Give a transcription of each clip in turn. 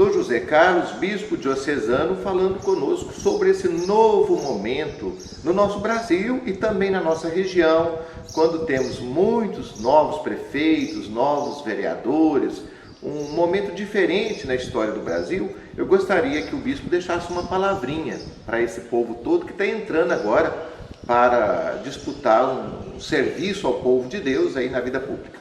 Dom José Carlos, bispo diocesano, falando conosco sobre esse novo momento no nosso Brasil e também na nossa região, quando temos muitos novos prefeitos, novos vereadores, um momento diferente na história do Brasil. Eu gostaria que o bispo deixasse uma palavrinha para esse povo todo que está entrando agora para disputar um serviço ao povo de Deus aí na vida pública.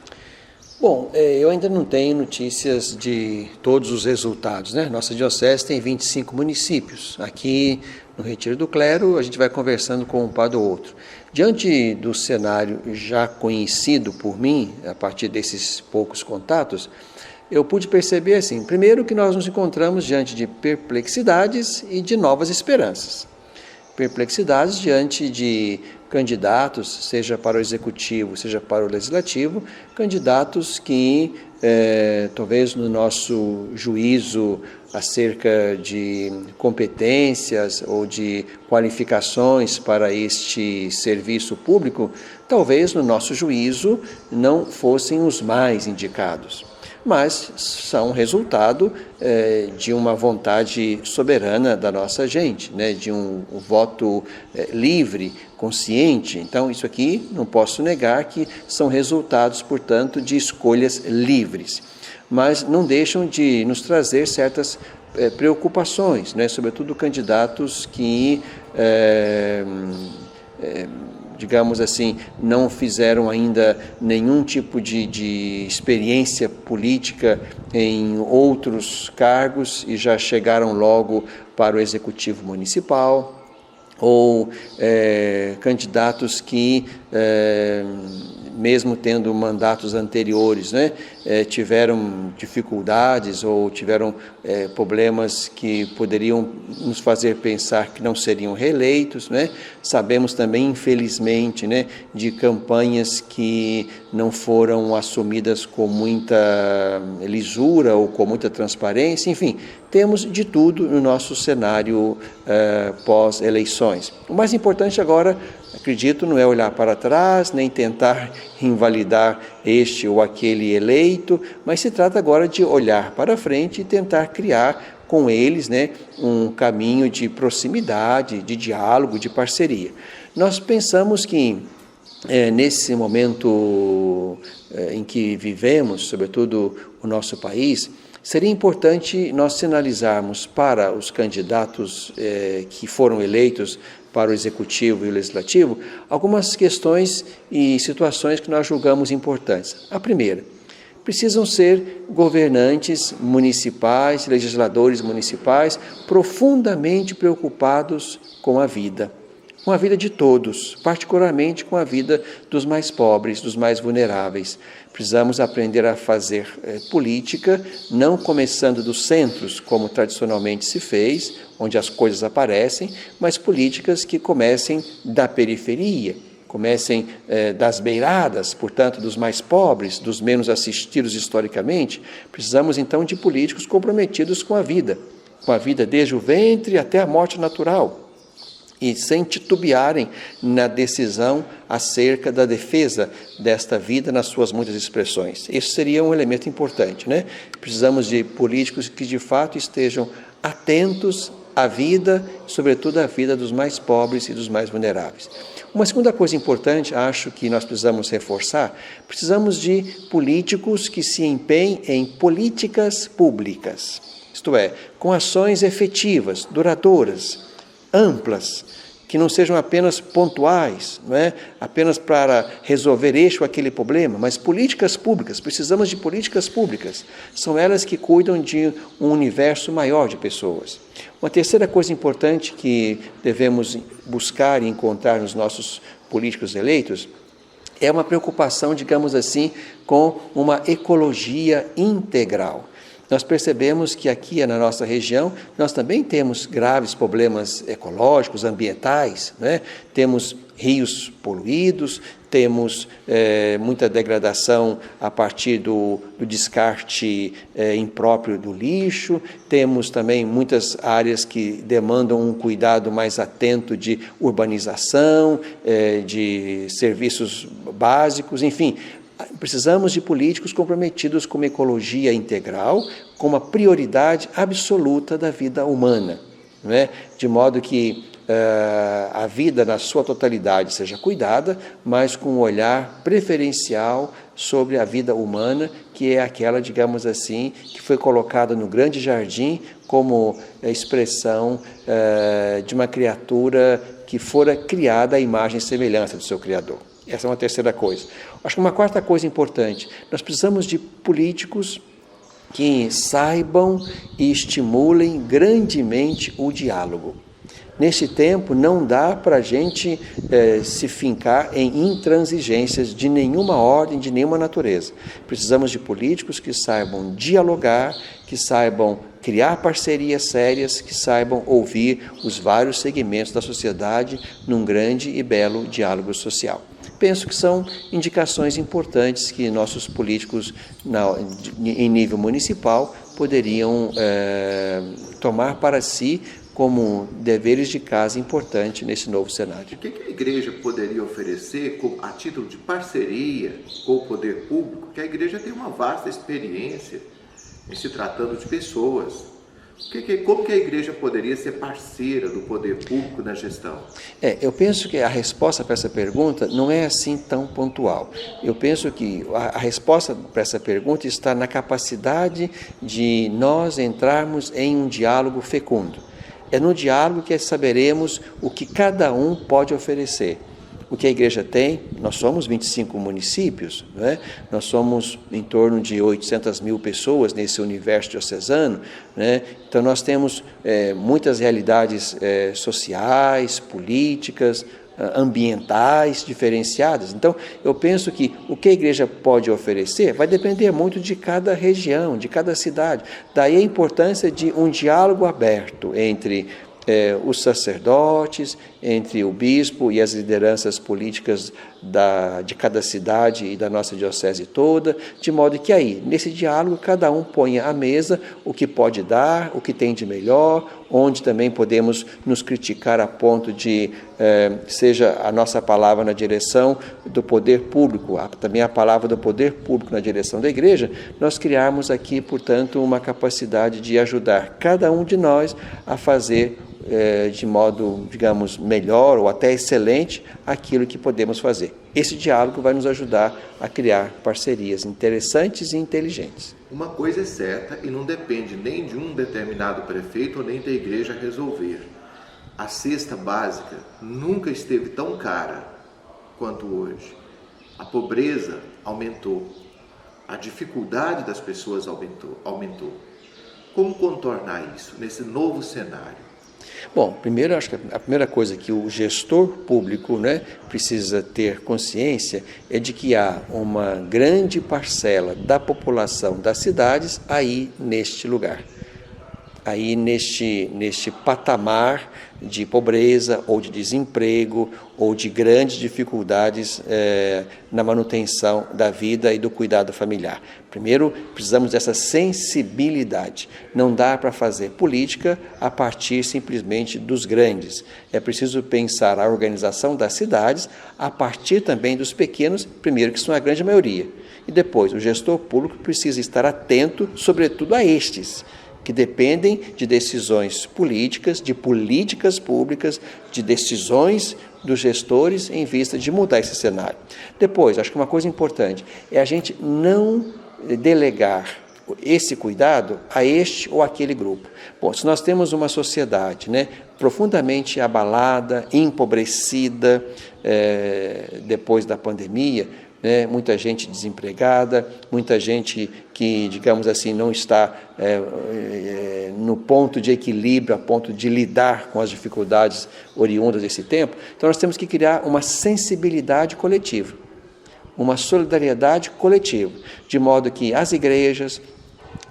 Bom, eu ainda não tenho notícias de todos os resultados, né? Nossa diocese tem 25 municípios. Aqui no Retiro do Clero, a gente vai conversando com um padre ou outro. Diante do cenário já conhecido por mim, a partir desses poucos contatos, eu pude perceber assim, primeiro que nós nos encontramos diante de perplexidades e de novas esperanças. Perplexidades diante de candidatos, seja para o executivo, seja para o legislativo, candidatos que, talvez no nosso juízo acerca de competências ou de qualificações para este serviço público, talvez no nosso juízo não fossem os mais indicados, mas são resultado de uma vontade soberana da nossa gente, né? De um voto livre, consciente. Então, isso aqui não posso negar que são resultados, portanto, de escolhas livres, mas não deixam de nos trazer certas preocupações, né? Sobretudo candidatos que digamos assim, não fizeram ainda nenhum tipo de experiência política em outros cargos e já chegaram logo para o executivo municipal, ou candidatos que, mesmo tendo mandatos anteriores, né, tiveram dificuldades ou tiveram problemas que poderiam nos fazer pensar que não seriam reeleitos, né? Sabemos também, infelizmente, né, de campanhas que não foram assumidas com muita lisura ou com muita transparência, enfim, temos de tudo no nosso cenário pós-eleições. O mais importante agora, acredito, não é olhar para trás, nem tentar invalidar este ou aquele eleito, mas se trata agora de olhar para frente e tentar criar com eles, né, um caminho de proximidade, de diálogo, de parceria. Nós pensamos que nesse momento em que vivemos, sobretudo o nosso país, seria importante nós sinalizarmos para os candidatos que foram eleitos para o Executivo e o Legislativo algumas questões e situações que nós julgamos importantes. A primeira, precisam ser governantes municipais, legisladores municipais, profundamente preocupados com a vida de todos, particularmente com a vida dos mais pobres, dos mais vulneráveis. Precisamos aprender a fazer política, não começando dos centros, como tradicionalmente se fez, onde as coisas aparecem, mas políticas que comecem da periferia, comecem das beiradas, portanto, dos mais pobres, dos menos assistidos historicamente. Precisamos, então, de políticos comprometidos com a vida desde o ventre até a morte natural, e sem titubearem na decisão acerca da defesa desta vida nas suas muitas expressões. Isso seria um elemento importante, né? Precisamos de políticos que de fato estejam atentos à vida, sobretudo à vida dos mais pobres e dos mais vulneráveis. Uma segunda coisa importante, acho que nós precisamos reforçar, precisamos de políticos que se empenhem em políticas públicas, isto é, com ações efetivas, duradouras, amplas, que não sejam apenas pontuais, não é? Apenas para resolver este ou aquele problema, mas políticas públicas. Precisamos de políticas públicas. São elas que cuidam de um universo maior de pessoas. Uma terceira coisa importante que devemos buscar e encontrar nos nossos políticos eleitos é uma preocupação, digamos assim, com uma ecologia integral. Nós percebemos que aqui na nossa região nós também temos graves problemas ecológicos, ambientais, né? Temos rios poluídos, temos muita degradação a partir do descarte impróprio do lixo, temos também muitas áreas que demandam um cuidado mais atento de urbanização, de serviços básicos, enfim. Precisamos de políticos comprometidos com uma ecologia integral, como a prioridade absoluta da vida humana, não é? De modo que a vida na sua totalidade seja cuidada, mas com um olhar preferencial sobre a vida humana, que é aquela, digamos assim, que foi colocada no grande jardim como expressão de uma criatura que fora criada à imagem e semelhança do seu Criador. Essa é uma terceira coisa. Acho que uma quarta coisa importante, nós precisamos de políticos que saibam e estimulem grandemente o diálogo. Neste tempo, não dá para a gente se fincar em intransigências de nenhuma ordem, de nenhuma natureza. Precisamos de políticos que saibam dialogar, que saibam criar parcerias sérias, que saibam ouvir os vários segmentos da sociedade num grande e belo diálogo social. Penso que são indicações importantes que nossos políticos em nível municipal poderiam tomar para si como deveres de casa importante nesse novo cenário. O que a igreja poderia oferecer a título de parceria com o poder público? Porque a igreja tem uma vasta experiência em se tratando de pessoas. Como que a igreja poderia ser parceira do poder público na gestão? Eu penso que a resposta para essa pergunta não é assim tão pontual. Eu penso que a resposta para essa pergunta está na capacidade de nós entrarmos em um diálogo fecundo. É no diálogo que saberemos o que cada um pode oferecer. O que a igreja tem, nós somos 25 municípios, não é? Nós somos em torno de 800 mil pessoas nesse universo diocesano, né? Então nós temos muitas realidades sociais, políticas, ambientais diferenciadas. Então, eu penso que o que a igreja pode oferecer vai depender muito de cada região, de cada cidade. Daí a importância de um diálogo aberto entre os sacerdotes, entre o bispo e as lideranças políticas de cada cidade e da nossa diocese toda, de modo que aí, nesse diálogo, cada um ponha à mesa o que pode dar, o que tem de melhor, onde também podemos nos criticar a ponto de, seja a nossa palavra na direção do poder público, também a palavra do poder público na direção da igreja, nós criarmos aqui, portanto, uma capacidade de ajudar cada um de nós a fazer de modo, digamos, melhor ou até excelente aquilo que podemos fazer. Esse diálogo vai nos ajudar a criar parcerias interessantes e inteligentes. Uma coisa é certa e não depende nem de um determinado prefeito ou nem da igreja resolver. A cesta básica nunca esteve tão cara quanto hoje. A pobreza aumentou. A dificuldade das pessoas aumentou. Como contornar isso nesse novo cenário? Bom, primeiro, acho que a primeira coisa que o gestor público, né, precisa ter consciência é de que há uma grande parcela da população das cidades aí neste lugar, aí neste patamar de pobreza ou de desemprego ou de grandes dificuldades na manutenção da vida e do cuidado familiar. Primeiro, precisamos dessa sensibilidade. Não dá para fazer política a partir simplesmente dos grandes. É preciso pensar a organização das cidades a partir também dos pequenos, primeiro que são a grande maioria. E depois, o gestor público precisa estar atento, sobretudo a estes, que dependem de decisões políticas, de políticas públicas, de decisões dos gestores em vista de mudar esse cenário. Depois, acho que uma coisa importante é a gente não delegar esse cuidado a este ou aquele grupo. Bom, se nós temos uma sociedade, né, profundamente abalada, empobrecida depois da pandemia, né, muita gente desempregada, muita gente que, digamos assim, não está no ponto de equilíbrio, a ponto de lidar com as dificuldades oriundas desse tempo. Então, nós temos que criar uma sensibilidade coletiva, uma solidariedade coletiva, de modo que as igrejas,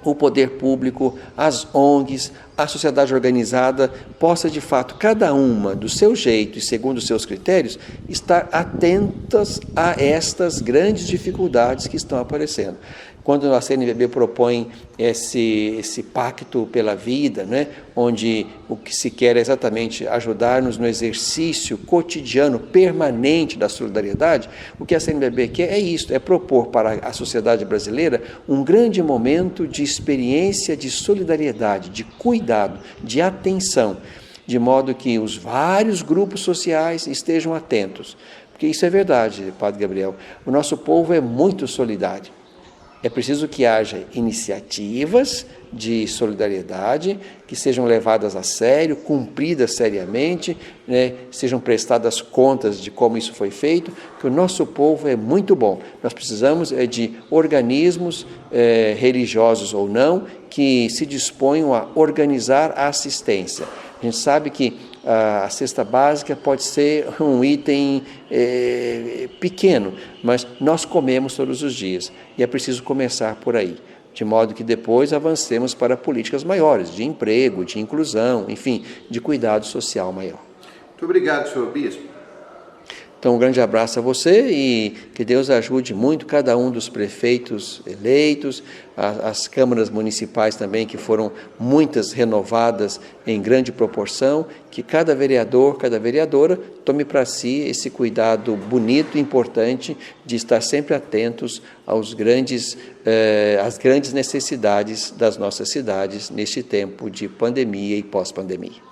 o poder público, as ONGs, a sociedade organizada possa, de fato, cada uma do seu jeito e segundo os seus critérios, estar atentas a estas grandes dificuldades que estão aparecendo. Quando a CNBB propõe esse pacto pela vida, né, onde o que se quer é exatamente ajudar-nos no exercício cotidiano, permanente da solidariedade, o que a CNBB quer é isso, é propor para a sociedade brasileira um grande momento de experiência de solidariedade, de cuidado, de atenção, de modo que os vários grupos sociais estejam atentos. Porque isso é verdade, Padre Gabriel, o nosso povo é muito solidário. É preciso que haja iniciativas de solidariedade que sejam levadas a sério, cumpridas seriamente, né, sejam prestadas contas de como isso foi feito, que o nosso povo é muito bom. Nós precisamos de organismos religiosos ou não que se disponham a organizar a assistência. A gente sabe que a cesta básica pode ser um item pequeno, mas nós comemos todos os dias e é preciso começar por aí, de modo que depois avancemos para políticas maiores, de emprego, de inclusão, enfim, de cuidado social maior. Muito obrigado, senhor Bispo. Então, um grande abraço a você e que Deus ajude muito cada um dos prefeitos eleitos, as câmaras municipais também, que foram muitas renovadas em grande proporção, que cada vereador, cada vereadora tome para si esse cuidado bonito e importante de estar sempre atentos às grandes necessidades das nossas cidades neste tempo de pandemia e pós-pandemia.